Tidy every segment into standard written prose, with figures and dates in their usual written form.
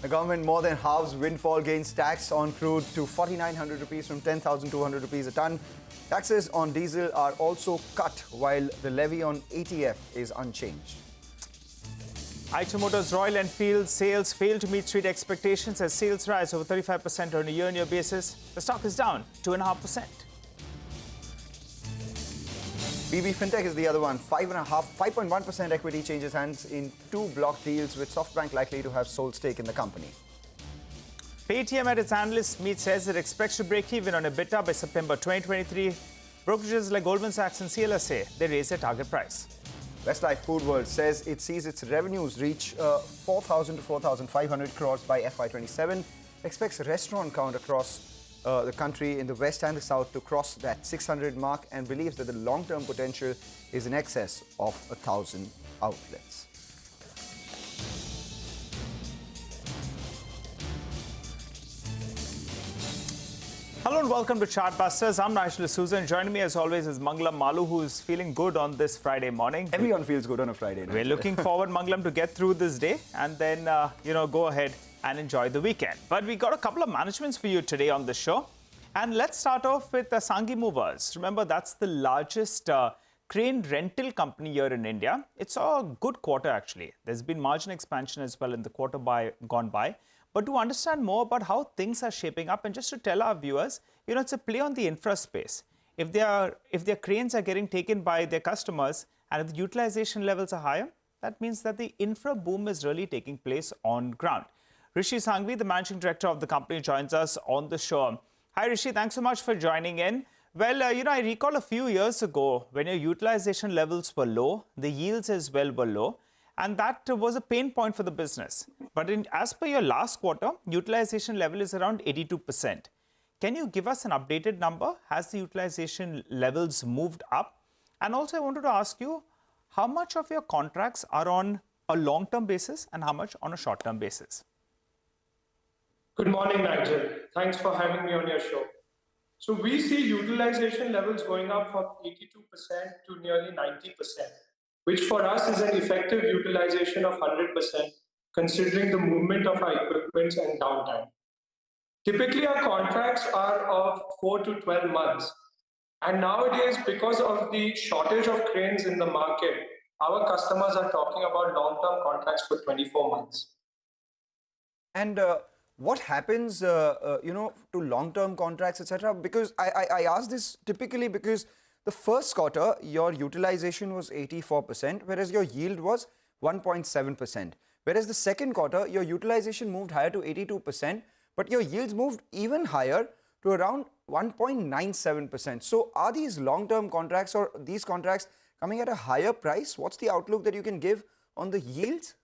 The government more than halves windfall gains tax on crude to 4,900 rupees from 10,200 rupees a ton. Taxes on diesel are also cut while the levy on ATF is unchanged. Eicher Motors Royal Enfield sales failed to meet street expectations as sales rise over 35% on a year-on-year basis. The stock is down 2.5%. BB Fintech is the other one. 5.1% equity changes hands in two block deals with SoftBank likely to have sole stake in the company. Paytm at its analyst meet says it expects to break even on EBITDA by September 2023. Brokerages like Goldman Sachs and CLSA, they raise their target price. Westlife Foodworld says it sees its revenues reach 4,000 to 4,500 crores by FY27. Expects restaurant count across the country in the west and the south to cross that 600 mark and believes that the long-term potential is in excess of 1,000 outlets. Hello and welcome to Chartbusters. I'm Nigel D'Souza and joining me as always is Mangalam Malu, who's feeling good on this Friday morning. Everyone feels good on a Friday night. We're looking forward, Mangalam, to get through this day and then, go ahead and enjoy the weekend. But we got a couple of managements for you today on the show. And let's start off with Sanghi Movers. Remember, that's the largest crane rental company here in India. It's a good quarter, actually. There's been margin expansion as well in the quarter gone by. But to understand more about how things are shaping up and just to tell our viewers, it's a play on the infra space. If their cranes are getting taken by their customers and if the utilization levels are higher, that means that the infra boom is really taking place on ground. Rishi Sanghvi, the managing director of the company, joins us on the show. Hi, Rishi. Thanks so much for joining in. Well, I recall a few years ago when your utilization levels were low, the yields as well were low. And that was a pain point for the business. But as per your last quarter, utilization level is around 82%. Can you give us an updated number? Has the utilization levels moved up? And also, I wanted to ask you, how much of your contracts are on a long-term basis and how much on a short-term basis? Good morning, Nigel. Thanks for having me on your show. So we see utilization levels going up from 82% to nearly 90%. Which for us is an effective utilization of 100%, considering the movement of our equipment and downtime. Typically, our contracts are of 4 to 12 months. And nowadays, because of the shortage of cranes in the market, our customers are talking about long-term contracts for 24 months. And what happens, to long-term contracts, etc.? Because I ask this typically because the first quarter, your utilization was 84%, whereas your yield was 1.7%. Whereas the second quarter, your utilization moved higher to 82%, but your yields moved even higher to around 1.97%. So are these long-term contracts or these contracts coming at a higher price? What's the outlook that you can give on the yields?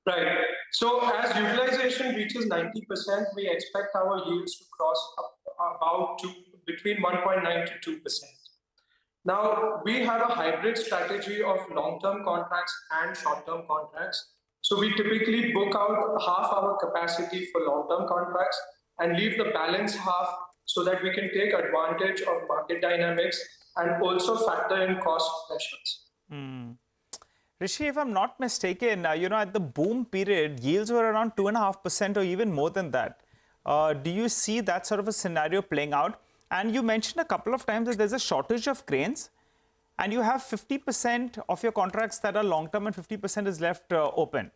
Right. So as utilization reaches 90%, we expect our yields to cross about between 1.9 to 2%. Now, we have a hybrid strategy of long-term contracts and short-term contracts. So we typically book out half our capacity for long-term contracts and leave the balance half so that we can take advantage of market dynamics and also factor in cost pressures. Rishi, if I'm not mistaken, at the boom period, yields were around 2.5% or even more than that. Do you see that sort of a scenario playing out? And you mentioned a couple of times that there's a shortage of cranes and you have 50% of your contracts that are long-term and 50% is left open.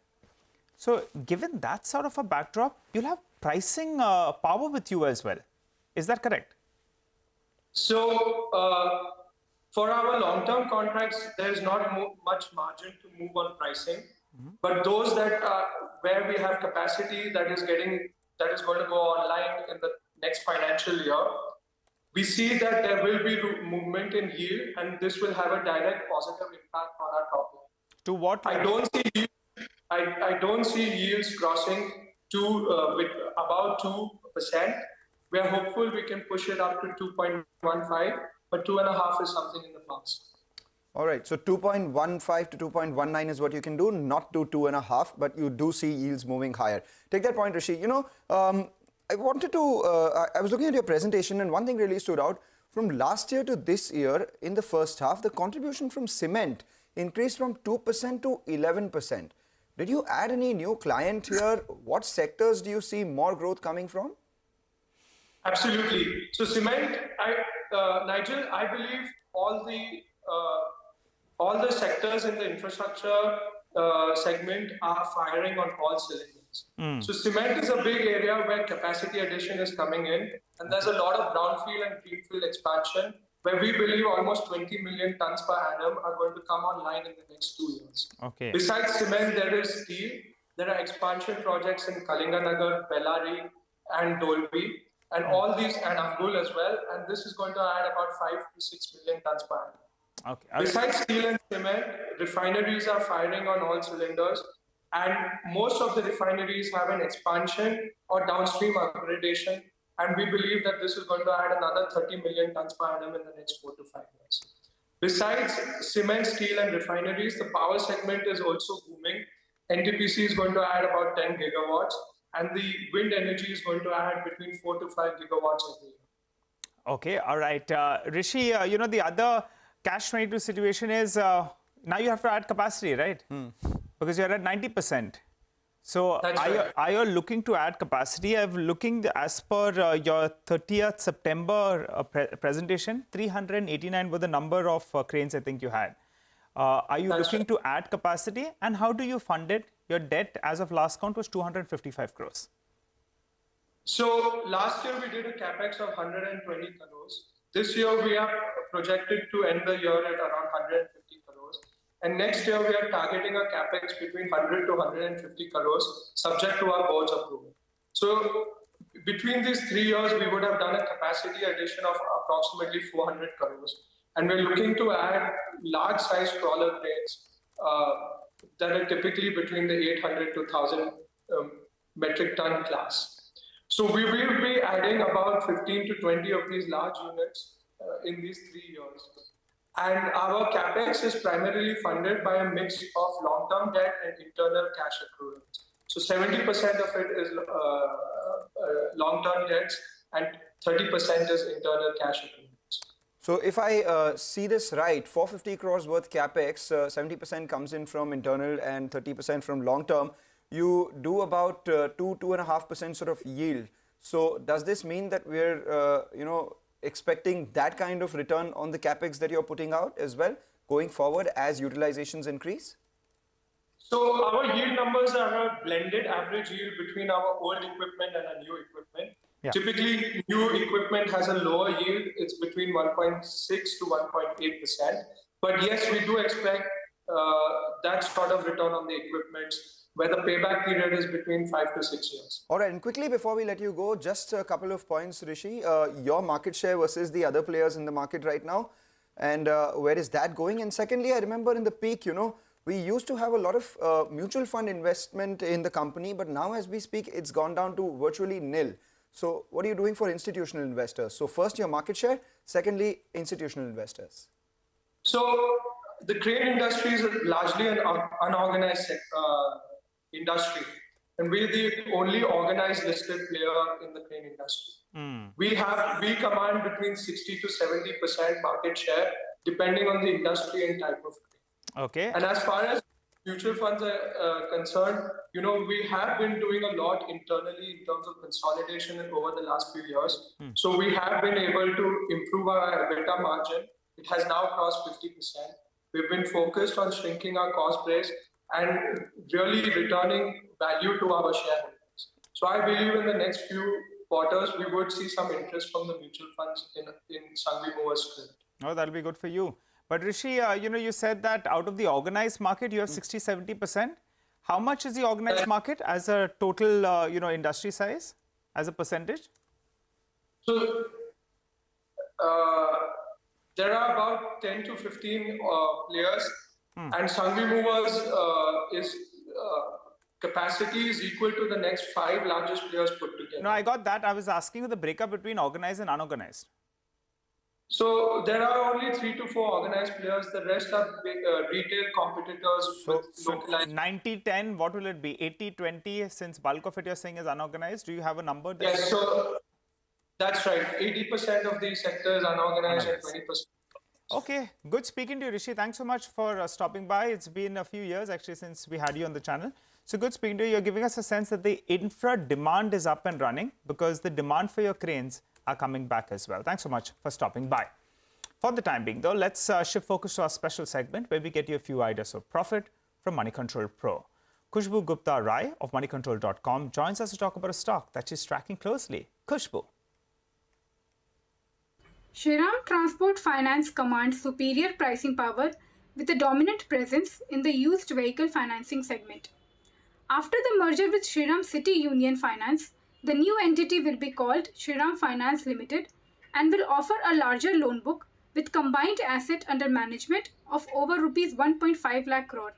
So given that sort of a backdrop, you'll have pricing power with you as well. Is that correct? So for our long-term contracts, there's not much margin to move on pricing. But those that where we have capacity that is going to go online in the next financial year, we see that there will be movement in yield, and this will have a direct positive impact on our top line. To what? I don't see yields crossing to with about 2%. We are hopeful we can push it up to 2.15, but 2.5 is something in the past. All right, so 2.15 to 2.19 is what you can do, not to 2.5, but you do see yields moving higher. Take that point, Rishi. I wanted to, I was looking at your presentation and one thing really stood out. From last year to this year, in the first half, the contribution from cement increased from 2% to 11%. Did you add any new client here? What sectors do you see more growth coming from? Absolutely. So cement, Nigel, I believe all the sectors in the infrastructure segment are firing on all cylinders. So cement is a big area where capacity addition is coming in, and there's a lot of brownfield and greenfield expansion where we believe almost 20 million tons per annum are going to come online in the next 2 years. Okay. Besides cement, there is steel. There are expansion projects in Kalinganagar, Bellary, and Dolvi, and all these, and Angul as well. And this is going to add about 5 to 6 million tons per annum. Okay. Besides steel and cement, refineries are firing on all cylinders, and most of the refineries have an expansion or downstream upgradation, and we believe that this is going to add another 30 million tons per annum in the next 4 to 5 years. Besides cement, steel, and refineries, the power segment is also booming. NTPC is going to add about 10 gigawatts, and the wind energy is going to add between 4 to 5 gigawatts every year. Okay, all right. Rishi, the other catch-22 situation is now you have to add capacity, right? Because you're at 90%. So are you looking to add capacity? I'm looking as per your 30th September presentation, 389 were the number of cranes I think you had. Are you looking to add capacity, and how do you fund it? Your debt as of last count was 255 crores. So last year we did a capex of 120 crores. This year we are projected to end the year at around 150 crores. And next year we are targeting a capex between 100 to 150 crores, subject to our board's approval. So between these 3 years, we would have done a capacity addition of approximately 400 crores. And we're looking to add large-sized crawler cranes that are typically between the 800 to 1,000 metric ton class. So we will be adding about 15 to 20 of these large units in these 3 years. And our capex is primarily funded by a mix of long-term debt and internal cash accruals. So 70% of it is long-term debts and 30% is internal cash accruals. So if I see this right, 450 crores worth capex, 70% comes in from internal and 30% from long-term. You do about 2.5% sort of yield. So does this mean that we're, expecting that kind of return on the capex that you're putting out as well going forward as utilizations increase? So our yield numbers are a blended average yield between our old equipment and our new equipment. Yeah. Typically, new equipment has a lower yield. It's between 1.6 to 1.8%. But yes, we do expect that sort of return on the equipment, where the payback period is between 5 to 6 years. All right, and quickly before we let you go, just a couple of points, Rishi. Your market share versus the other players in the market right now, and where is that going? And secondly, I remember in the peak, we used to have a lot of mutual fund investment in the company, but now as we speak, it's gone down to virtually nil. So what are you doing for institutional investors? So first, your market share. Secondly, institutional investors. So the crane industry is largely an unorganized industry, and we're the only organized listed player in the crane industry. We command between 60 to 70% market share, depending on the industry and type of crane. Okay. And as far as mutual funds are concerned, we have been doing a lot internally in terms of consolidation over the last few years. So we have been able to improve our EBITDA margin. It has now crossed 50%. We've been focused on shrinking our cost base and really returning value to our shareholders. So I believe in the next few quarters, we would see some interest from the mutual funds in Sangvi Movers script. Oh, that'll be good for you. But Rishi, you said that out of the organized market, you have 60, 70%. How much is the organized market as a total, industry size, as a percentage? So there are about 10 to 15 players, and Sangvi Movers capacity is equal to the next 5 largest players put together. No, I got that. I was asking you the breakup between organized and unorganized. So there are only 3 to 4 organized players. The rest are retail competitors. So 90-10, what will it be? 80-20, since bulk of it you're saying is unorganized. Do you have a number there? Yes, so that's right. 80% of the sector is unorganized and 20%. Okay, good speaking to you, Rishi. Thanks so much for stopping by. It's been a few years actually since we had you on the channel. So good speaking to you. You're giving us a sense that the infra demand is up and running because the demand for your cranes are coming back as well. Thanks so much for stopping by. For the time being, though, let's shift focus to our special segment where we get you a few ideas of profit from Money Control Pro. Khushbu Gupta Rai of moneycontrol.com joins us to talk about a stock that she's tracking closely. Khushbu. Shriram Transport Finance commands superior pricing power with a dominant presence in the used vehicle financing segment. After the merger with Shriram City Union Finance, the new entity will be called Shriram Finance Limited and will offer a larger loan book with combined asset under management of over rupees 1.5 lakh crore.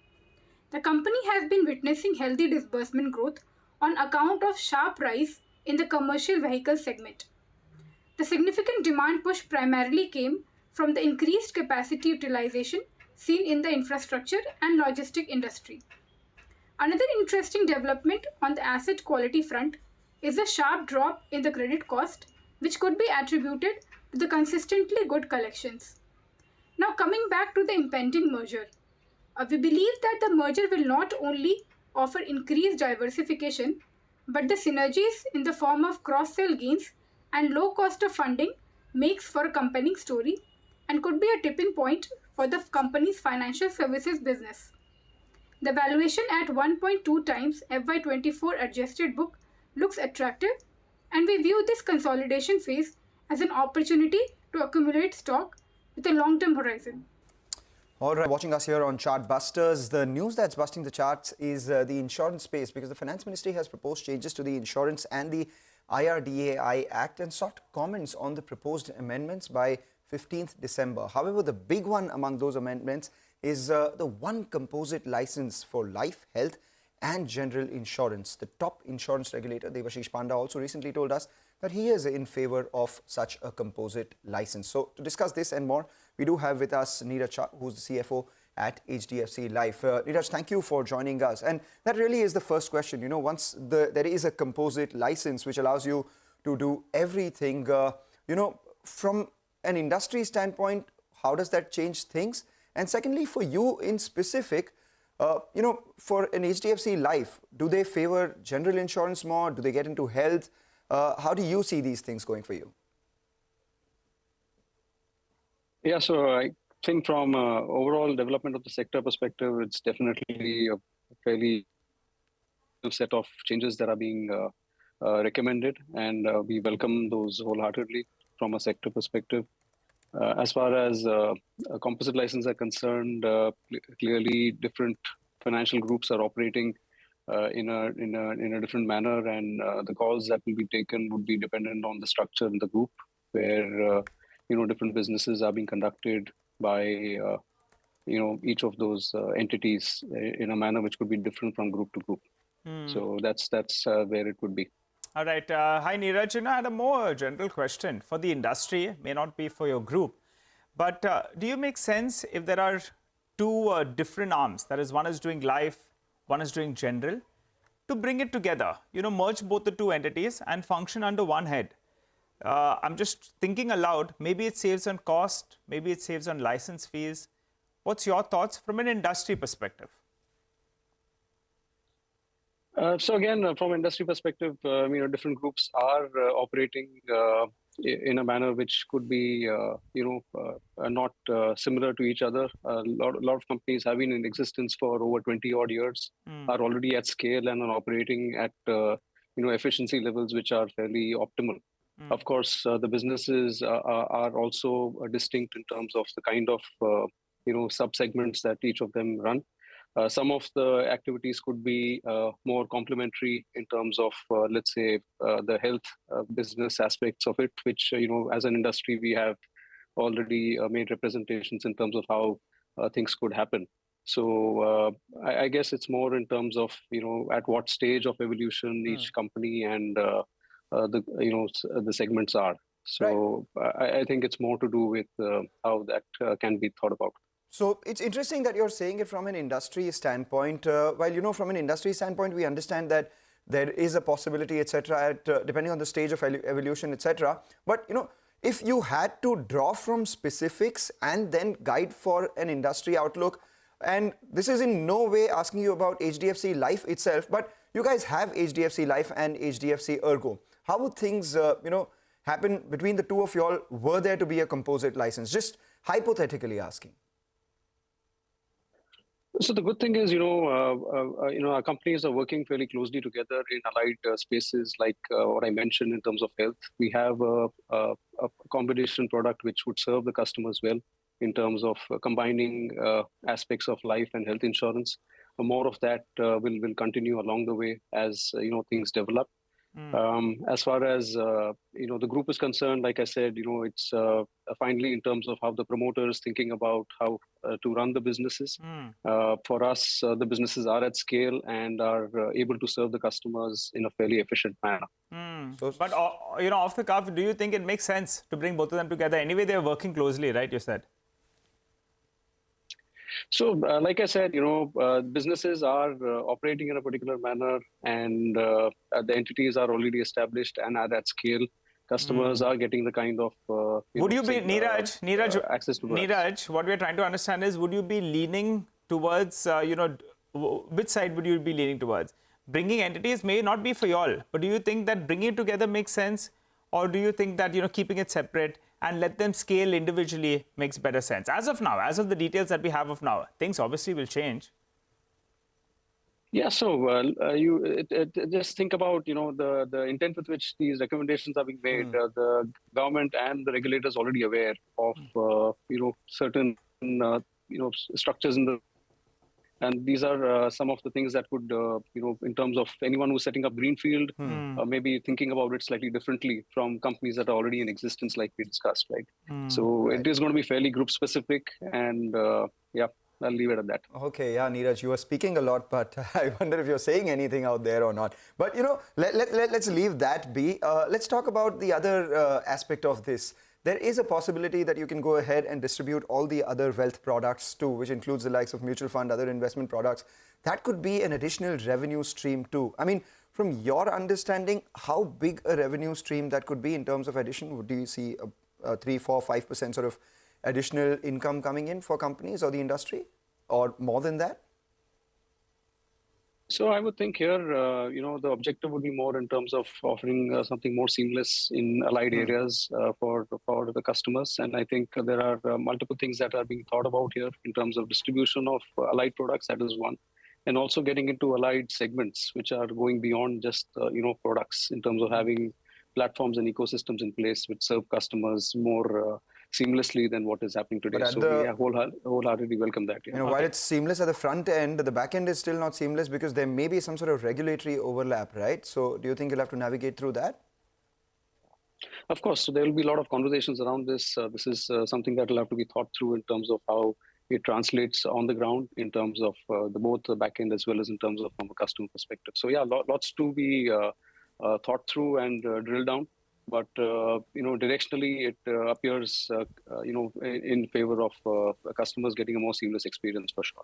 The company has been witnessing healthy disbursement growth on account of sharp rise in the commercial vehicle segment. The significant demand push primarily came from the increased capacity utilization seen in the infrastructure and logistic industry. Another interesting development on the asset quality front is a sharp drop in the credit cost, which could be attributed to the consistently good collections. Now coming back to the impending merger, we believe that the merger will not only offer increased diversification, but the synergies in the form of cross-sell gains and low cost of funding makes for a compelling story and could be a tipping point for the company's financial services business. The valuation at 1.2 times FY24 adjusted book looks attractive, and we view this consolidation phase as an opportunity to accumulate stock with a long-term horizon. All right, watching us here on Chartbusters, the news that's busting the charts is the insurance space, because the Finance Ministry has proposed changes to the Insurance and the IRDAI Act and sought comments on the proposed amendments by 15th December. However, the big one among those amendments is the one composite license for life, health and general insurance. The top insurance regulator, Devashish Panda, also recently told us that he is in favor of such a composite license. So to discuss this and more, we do have with us Neeraj Shah, who's the CFO at HDFC Life. Neeraj, thank you for joining us. And that really is the first question. You know, once there is a composite license which allows you to do everything, you know, from an industry standpoint, how does that change things? And secondly, for you in specific, you know, for an HDFC Life, do they favor general insurance more? Do they get into health? How do you see these things going for you? Yeah, so I think from overall development of the sector perspective, it's definitely a fairly set of changes that are being recommended, and we welcome those wholeheartedly from a sector perspective. As far as a composite license are concerned, clearly different financial groups are operating in a different manner, and the calls that will be taken would be dependent on the structure in the group, where you know, different businesses are being conducted by you know, each of those entities in a manner which could be different from group to group. So that's where it would be. All right. Hi, Neeraj. You know, I had a more general question for the industry. It may not be for your group, but do you make sense if there are two different arms? That is, one is doing life, one is doing general, to bring it together, you know, merge both the two entities and function under one head. I'm just thinking aloud. Maybe it saves on cost. Maybe it saves on license fees. What's your thoughts from an industry perspective? So again, from industry perspective, you know, different groups are operating in a manner which could be, you know, not similar to each other. A lot of companies have been in existence for over 20 odd years, are already at scale and are operating at, you know, efficiency levels which are fairly optimal. Of course, the businesses are also distinct in terms of the kind of, you know, sub-segments that each of them run. Some of the activities could be more complementary in terms of, let's say, the health business aspects of it, which, you know, as an industry, we have already made representations in terms of how things could happen. So I guess it's more in terms of, you know, at what stage of evolution each company and the, you know, the segments are. So I think it's more to do with how that can be thought about. So it's interesting that you're saying it from an industry standpoint. While, you know, from an industry standpoint, we understand that there is a possibility, etc., depending on the stage of evolution, etc. But, you know, if you had to draw from specifics and then guide for an industry outlook, And this is in no way asking you about HDFC Life itself, but you guys have HDFC Life and HDFC Ergo. How would things, happen between the two of you all were there to be a composite license? Just hypothetically asking. So the good thing is, our companies are working fairly closely together in allied spaces like what I mentioned in terms of health. We have a combination product which would serve the customers well in terms of combining aspects of life and health insurance. More of that will continue along the way as things develop. As far as the group is concerned, like I said, it's finally in terms of how the promoter is thinking about how to run the businesses. For us, the businesses are at scale and are able to serve the customers in a fairly efficient manner. But off the cuff, do you think it makes sense to bring both of them together? Anyway, they're working closely, right? You said. So, like I said, businesses are operating in a particular manner, and the entities are already established and are at scale. Customers are getting the kind of would you be Neeraj? Access to products. Neeraj, what we're trying to understand is, would you be leaning towards which side would you be leaning towards? Bringing entities may not be for y'all, but do you think that bringing it together makes sense, or do you think that keeping it separate and let them scale individually makes better sense? As of now, as of the details that we have of now, things obviously will change. Yeah, so you just think about the intent with which these recommendations are being made. The government and the regulators already aware of certain structures in the. And these are some of the things that could, in terms of anyone who's setting up greenfield, maybe thinking about it slightly differently from companies that are already in existence, like we discussed, right? So it is going to be fairly group specific, and I'll leave it at that. Okay, yeah, Neeraj, you are speaking a lot, but I wonder if you're saying anything out there or not. But, let's leave that be. Let's talk about the other aspect of this. There is a possibility that you can go ahead and distribute all the other wealth products too, which includes the likes of mutual fund, other investment products. That could be an additional revenue stream too. I mean, from your understanding, how big a revenue stream that could be in terms of addition? Do you see a 3, 4, 5% sort of additional income coming in for companies or the industry, or more than that? So I would think here, the objective would be more in terms of offering something more seamless in allied areas for the customers. And I think there are multiple things that are being thought about here in terms of distribution of allied products. That is one. And also getting into allied segments, which are going beyond just, products, in terms of having platforms and ecosystems in place which serve customers more seamlessly than what is happening today. So we wholeheartedly welcome that. Yeah. While it's seamless at the front end, the back end is still not seamless because there may be some sort of regulatory overlap, right? So do you think you'll have to navigate through that? Of course. So there will be a lot of conversations around this. This is something that will have to be thought through in terms of how it translates on the ground in terms of both the back end as well as in terms of from a customer perspective. So yeah, lots to be thought through and drilled down. But, directionally, it appears, in favor of customers getting a more seamless experience for sure.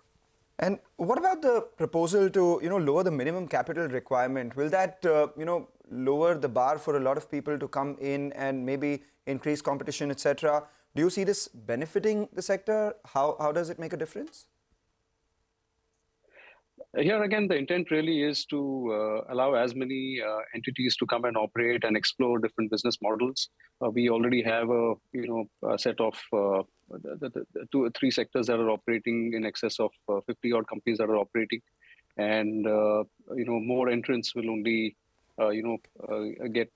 And what about the proposal to, lower the minimum capital requirement? Will that, lower the bar for a lot of people to come in and maybe increase competition, etc.? Do you see this benefiting the sector? How does it make a difference? Here again, the intent really is to allow as many entities to come and operate and explore different business models. We already have a set of the 2 or 3 sectors that are operating in excess of 50 odd companies that are operating, and more entrants will only get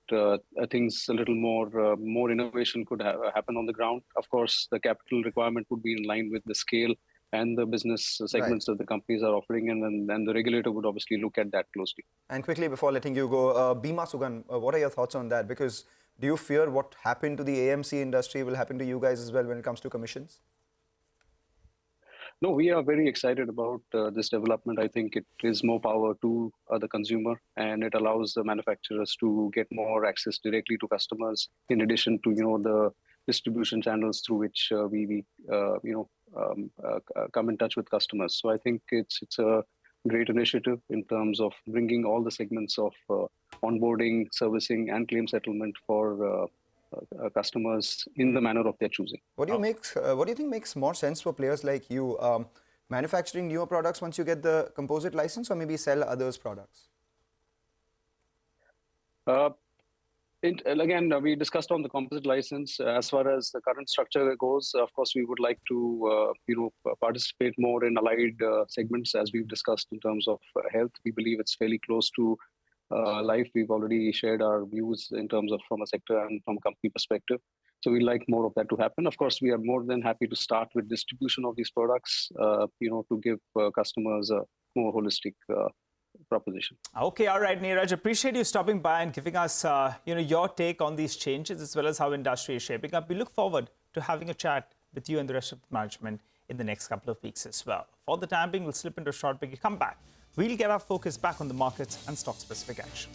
things a little more innovation could happen on the ground. Of course, the capital requirement would be in line with the scale and the business segments that the companies are offering, and then the regulator would obviously look at that closely. And quickly, before letting you go, Bima Sugan, what are your thoughts on that? Because do you fear what happened to the AMC industry will happen to you guys as well when it comes to commissions? No, we are very excited about this development. I think it is more power to the consumer, and it allows the manufacturers to get more access directly to customers, in addition to the distribution channels through which we come in touch with customers. So I think it's a great initiative in terms of bringing all the segments of onboarding, servicing, and claim settlement for customers in the manner of their choosing. What do you think makes more sense for players like you? manufacturing newer products once you get the composite license, or maybe sell others' products? Again, we discussed on the composite license. As far as the current structure goes, of course, we would like to, participate more in allied segments, as we've discussed in terms of health. We believe it's fairly close to life. We've already shared our views in terms of from a sector and from a company perspective. So we'd like more of that to happen. Of course, we are more than happy to start with distribution of these products, to give customers a more holistic proposition. Okay, all right, Neeraj, appreciate you stopping by and giving us, your take on these changes as well as how industry is shaping up. We look forward to having a chat with you and the rest of the management in the next couple of weeks as well. For the time being, we'll slip into a short break. You come back, we'll get our focus back on the markets and stock-specific action.